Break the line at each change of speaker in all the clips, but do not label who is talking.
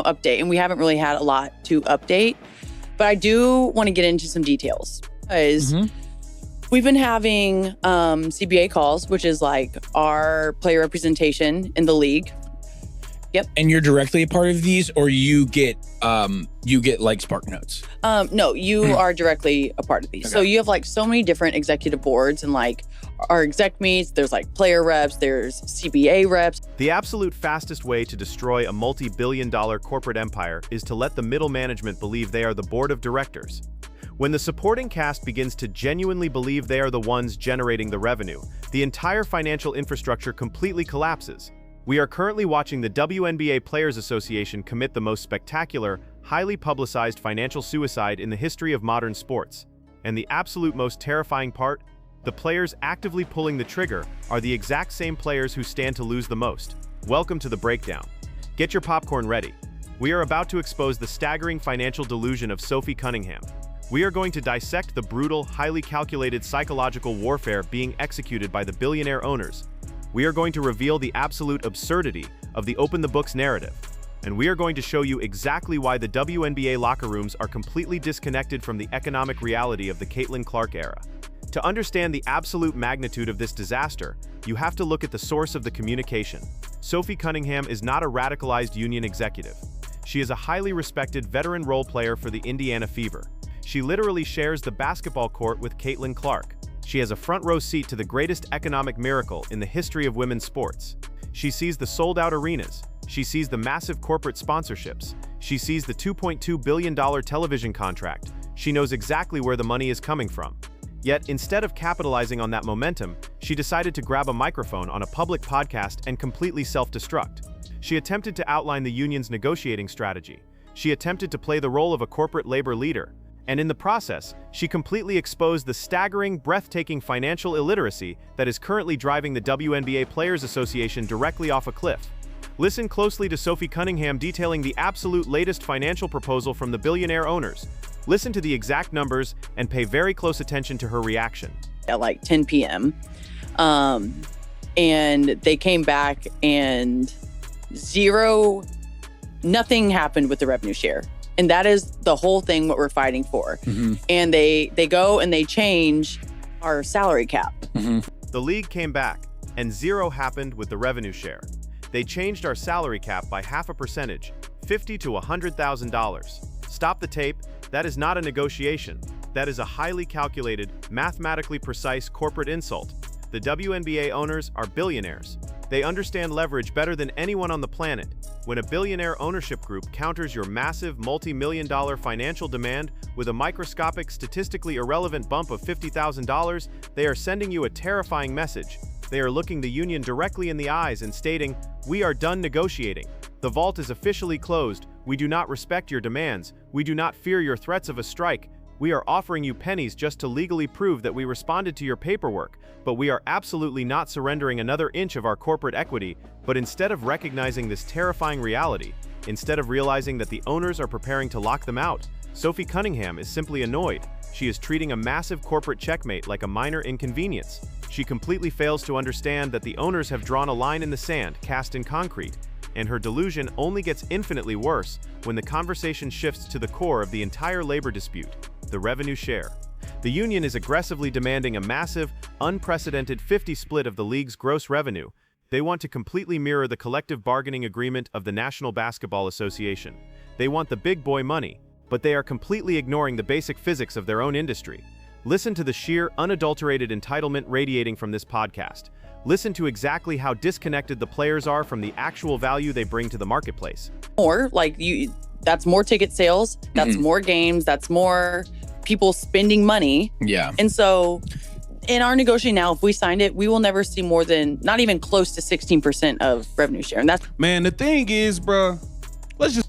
update, and we haven't really had a lot to update. But I do want to get into some details because we've been having CBA calls, which is like our player representation in the league. Yep.
And you're directly a part of these, or you get like Spark Notes?
No, you are directly a part of these. Okay. So you have like so many different executive boards and like our exec meets, there's like player reps, there's CBA reps.
The absolute fastest way to destroy a multi-billion-dollar corporate empire is to let the middle management believe they are the board of directors. When the supporting cast begins to genuinely believe they are the ones generating the revenue, the entire financial infrastructure completely collapses. We are currently watching the WNBA Players Association commit the most spectacular, highly publicized financial suicide in the history of modern sports. And the absolute most terrifying part? The players actively pulling the trigger are the exact same players who stand to lose the most. Welcome to the breakdown. Get your popcorn ready. We are about to expose the staggering financial delusion of Sophie Cunningham. We are going to dissect the brutal, highly calculated psychological warfare being executed by the billionaire owners. We are going to reveal the absolute absurdity of the open the books narrative. And we are going to show you exactly why the WNBA locker rooms are completely disconnected from the economic reality of the Caitlin Clark era. To understand the absolute magnitude of this disaster, you have to look at the source of the communication. Sophie Cunningham is not a radicalized union executive. She is a highly respected veteran role player for the Indiana Fever. She literally shares the basketball court with Caitlin Clark. She has a front row seat to the greatest economic miracle in the history of women's sports. She sees the sold-out arenas. She sees the massive corporate sponsorships. She sees the $2.2 billion television contract. She knows exactly where the money is coming from. Yet, instead of capitalizing on that momentum, she decided to grab a microphone on a public podcast and completely self-destruct. She attempted to outline the union's negotiating strategy. She attempted to play the role of a corporate labor leader. And in the process, she completely exposed the staggering, breathtaking financial illiteracy that is currently driving the WNBA Players Association directly off a cliff. Listen closely to Sophie Cunningham detailing the absolute latest financial proposal from the billionaire owners. Listen to the exact numbers and pay very close attention to her reaction.
At like 10 p.m. And they came back and nothing happened with the revenue share. And that is the whole thing what we're fighting for. And they go and they change our salary cap.
The league came back and zero happened with the revenue share. They changed our salary cap by 0.5%, $50,000 to $100,000. Stop the tape. That is not a negotiation. That is a highly calculated, mathematically precise corporate insult. The WNBA owners are billionaires. They understand leverage better than anyone on the planet. When a billionaire ownership group counters your massive multi-million-dollar financial demand with a microscopic, statistically irrelevant bump of $50,000, they are sending you a terrifying message. They are looking the union directly in the eyes and stating, "We are done negotiating. The vault is officially closed. We do not respect your demands. We do not fear your threats of a strike. We are offering you pennies just to legally prove that we responded to your paperwork, but we are absolutely not surrendering another inch of our corporate equity." But instead of recognizing this terrifying reality, instead of realizing that the owners are preparing to lock them out, Sophie Cunningham is simply annoyed. She is treating a massive corporate checkmate like a minor inconvenience. She completely fails to understand that the owners have drawn a line in the sand, cast in concrete, and her delusion only gets infinitely worse when the conversation shifts to the core of the entire labor dispute, the revenue share. The union is aggressively demanding a massive, unprecedented 50 split of the league's gross revenue. They want to completely mirror the collective bargaining agreement of the National Basketball Association. They want the big boy money, but they are completely ignoring the basic physics of their own industry. Listen to the sheer, unadulterated entitlement radiating from this podcast. Listen to exactly how disconnected the players are from the actual value they bring to the marketplace.
Or that's more ticket sales, that's more games, that's more people spending money.
Yeah.
And so in our negotiating now, if we signed it, we will never see more than, not even close to 16% of revenue share. And that's...
Man, the thing is, bro,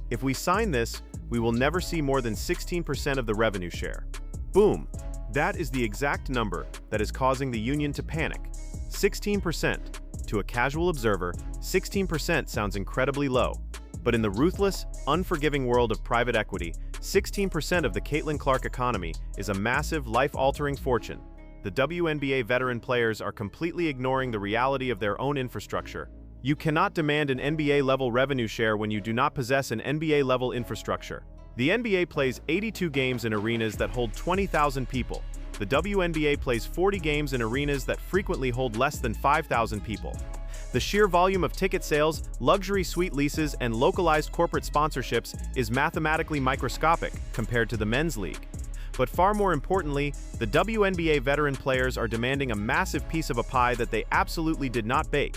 If we sign this, we will never see more than 16% of the revenue share. Boom. That is the exact number that is causing the union to panic. 16%. To a casual observer, 16% sounds incredibly low. But in the ruthless, unforgiving world of private equity, 16% of the Caitlin Clark economy is a massive, life-altering fortune. The WNBA veteran players are completely ignoring the reality of their own infrastructure. You cannot demand an NBA-level revenue share when you do not possess an NBA-level infrastructure. The NBA plays 82 games in arenas that hold 20,000 people. The WNBA plays 40 games in arenas that frequently hold less than 5,000 people. The sheer volume of ticket sales, luxury suite leases, and localized corporate sponsorships is mathematically microscopic compared to the men's league. But far more importantly, the WNBA veteran players are demanding a massive piece of a pie that they absolutely did not bake.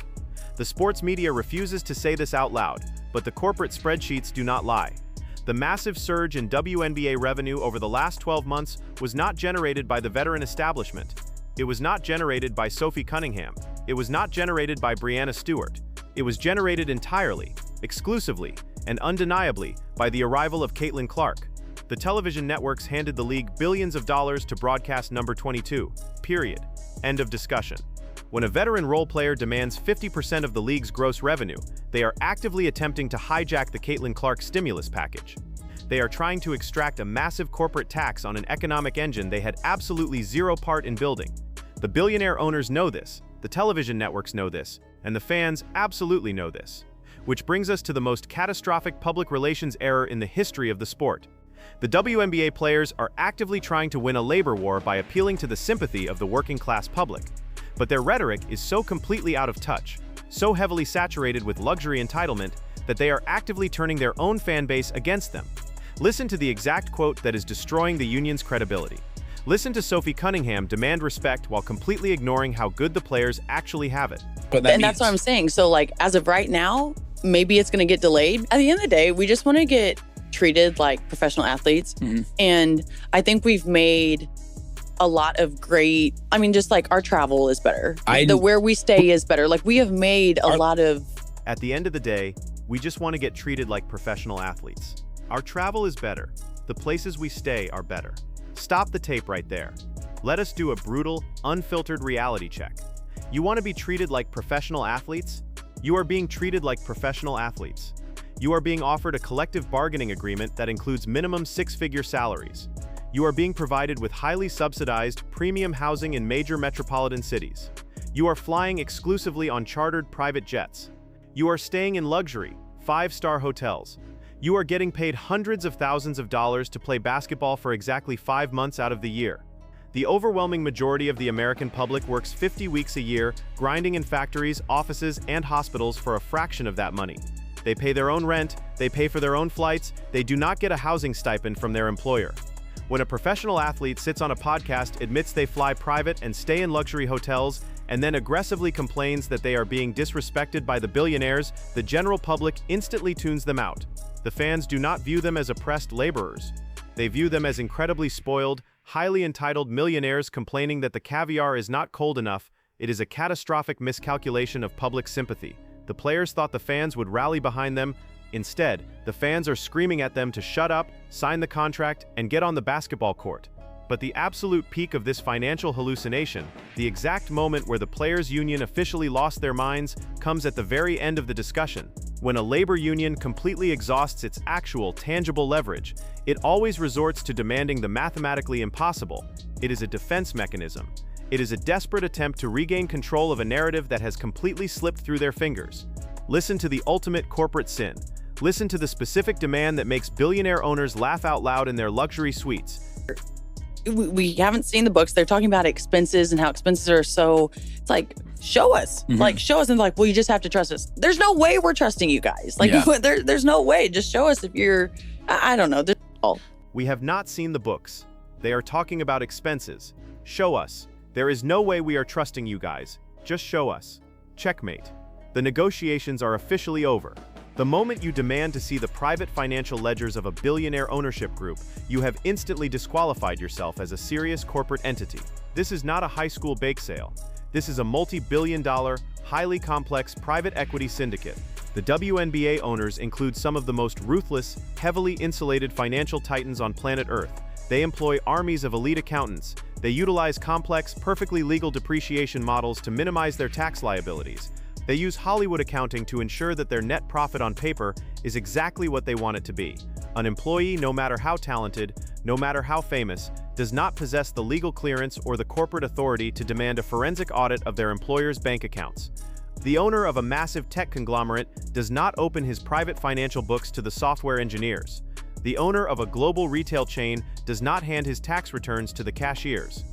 The sports media refuses to say this out loud, but the corporate spreadsheets do not lie. The massive surge in WNBA revenue over the last 12 months was not generated by the veteran establishment. It was not generated by Sophie Cunningham. It was not generated by Breanna Stewart. It was generated entirely, exclusively, and undeniably by the arrival of Caitlin Clark. The television networks handed the league billions of dollars to broadcast number 22, period. End of discussion. When a veteran role player demands 50% of the league's gross revenue, they are actively attempting to hijack the Caitlin Clark stimulus package. They are trying to extract a massive corporate tax on an economic engine they had absolutely zero part in building. The billionaire owners know this, the television networks know this, and the fans absolutely know this. Which brings us to the most catastrophic public relations error in the history of the sport. The WNBA players are actively trying to win a labor war by appealing to the sympathy of the working-class public. But their rhetoric is so completely out of touch, so heavily saturated with luxury entitlement, that they are actively turning their own fan base against them. Listen to the exact quote that is destroying the union's credibility. Listen to Sophie Cunningham demand respect while completely ignoring how good the players actually have it.
And that's what I'm saying. So like, as of right now, maybe it's going to get delayed. At the end of the day, we just want to get treated like professional athletes. And I think we've made a lot of great, I mean, just like our travel is better. Where we stay is better. Like we have made a lot of...
At the end of the day, we just want to get treated like professional athletes. Our travel is better. The places we stay are better. Stop the tape right there. Let us do a brutal, unfiltered reality check. You want to be treated like professional athletes? You are being treated like professional athletes. You are being offered a collective bargaining agreement that includes minimum six-figure salaries. You are being provided with highly subsidized, premium housing in major metropolitan cities. You are flying exclusively on chartered private jets. You are staying in luxury, five-star hotels. You are getting paid hundreds of thousands of dollars to play basketball for exactly 5 months out of the year. The overwhelming majority of the American public works 50 weeks a year, grinding in factories, offices, and hospitals for a fraction of that money. They pay their own rent, they pay for their own flights, they do not get a housing stipend from their employer. When a professional athlete sits on a podcast, admits they fly private and stay in luxury hotels, and then aggressively complains that they are being disrespected by the billionaires, the general public instantly tunes them out. The fans do not view them as oppressed laborers. They view them as incredibly spoiled, highly entitled millionaires complaining that the caviar is not cold enough. It is a catastrophic miscalculation of public sympathy. The players thought the fans would rally behind them. Instead, the fans are screaming at them to shut up, sign the contract, and get on the basketball court. But the absolute peak of this financial hallucination, the exact moment where the players' union officially lost their minds, comes at the very end of the discussion. When a labor union completely exhausts its actual, tangible leverage, it always resorts to demanding the mathematically impossible. It is a defense mechanism. It is a desperate attempt to regain control of a narrative that has completely slipped through their fingers. Listen to the ultimate corporate sin. Listen to the specific demand that makes billionaire owners laugh out loud in their luxury suites.
We haven't seen the books. They're talking about expenses and how expenses are so, it's like, show us. Like, show us. And like, well, you just have to trust us. There's no way we're trusting you guys. Like, there's no way. Just show us if you're, I don't know.
We have not seen the books. They are talking about expenses. Show us. There is no way we are trusting you guys. Just show us. Checkmate. The negotiations are officially over. The moment you demand to see the private financial ledgers of a billionaire ownership group, you have instantly disqualified yourself as a serious corporate entity. This is not a high school bake sale. This is a multi-billion-dollar, highly complex private equity syndicate. The WNBA owners include some of the most ruthless, heavily insulated financial titans on planet Earth. They employ armies of elite accountants. They utilize complex, perfectly legal depreciation models to minimize their tax liabilities. They use Hollywood accounting to ensure that their net profit on paper is exactly what they want it to be. An employee, no matter how talented, no matter how famous, does not possess the legal clearance or the corporate authority to demand a forensic audit of their employer's bank accounts. The owner of a massive tech conglomerate does not open his private financial books to the software engineers. The owner of a global retail chain does not hand his tax returns to the cashiers.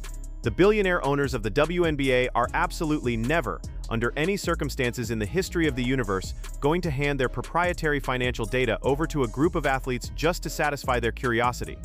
The billionaire owners of the WNBA are absolutely never, under any circumstances in the history of the universe, going to hand their proprietary financial data over to a group of athletes just to satisfy their curiosity.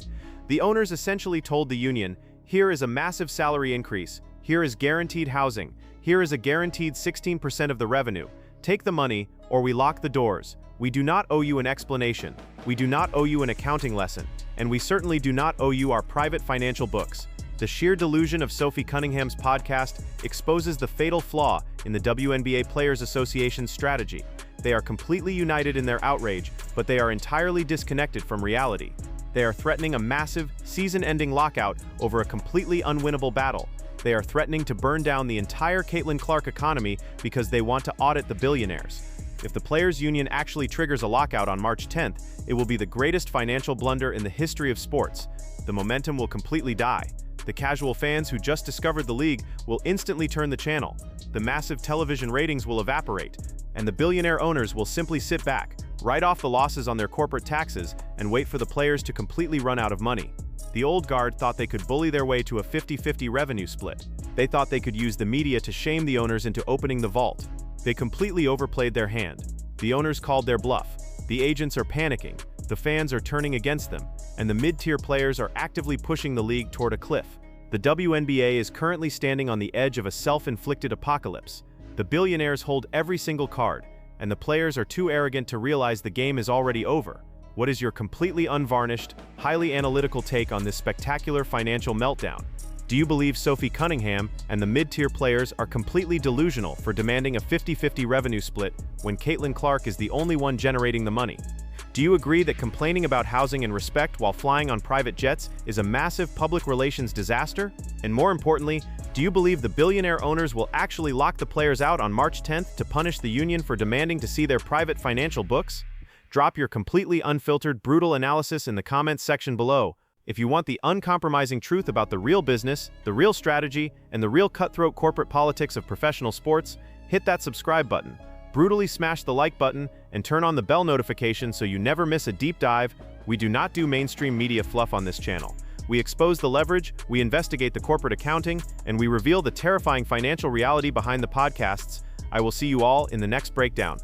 The owners essentially told the union, here is a massive salary increase, here is guaranteed housing, here is a guaranteed 16% of the revenue. Take the money, or we lock the doors. We do not owe you an explanation, we do not owe you an accounting lesson, and we certainly do not owe you our private financial books. The sheer delusion of Sophie Cunningham's podcast exposes the fatal flaw in the WNBA Players Association's strategy. They are completely united in their outrage, but they are entirely disconnected from reality. They are threatening a massive, season-ending lockout over a completely unwinnable battle. They are threatening to burn down the entire Caitlin Clark economy because they want to audit the billionaires. If the Players Union actually triggers a lockout on March 10th, it will be the greatest financial blunder in the history of sports. The momentum will completely die. The casual fans who just discovered the league will instantly turn the channel. The massive television ratings will evaporate, and the billionaire owners will simply sit back, write off the losses on their corporate taxes, and wait for the players to completely run out of money. The old guard thought they could bully their way to a 50-50 revenue split. They thought they could use the media to shame the owners into opening the vault. They completely overplayed their hand. The owners called their bluff. The agents are panicking. The fans are turning against them, and the mid-tier players are actively pushing the league toward a cliff. The WNBA is currently standing on the edge of a self-inflicted apocalypse. The billionaires hold every single card, and the players are too arrogant to realize the game is already over. What is your completely unvarnished, highly analytical take on this spectacular financial meltdown? Do you believe Sophie Cunningham and the mid-tier players are completely delusional for demanding a 50-50 revenue split when Caitlin Clark is the only one generating the money? Do you agree that complaining about housing and respect while flying on private jets is a massive public relations disaster? And more importantly, do you believe the billionaire owners will actually lock the players out on March 10th to punish the union for demanding to see their private financial books? Drop your completely unfiltered, brutal analysis in the comments section below. If you want the uncompromising truth about the real business, the real strategy, and the real cutthroat corporate politics of professional sports, hit that subscribe button. Brutally smash the like button and turn on the bell notification so you never miss a deep dive. We do not do mainstream media fluff on this channel. We expose the leverage, we investigate the corporate accounting, and we reveal the terrifying financial reality behind the podcasts. I will see you all in the next breakdown.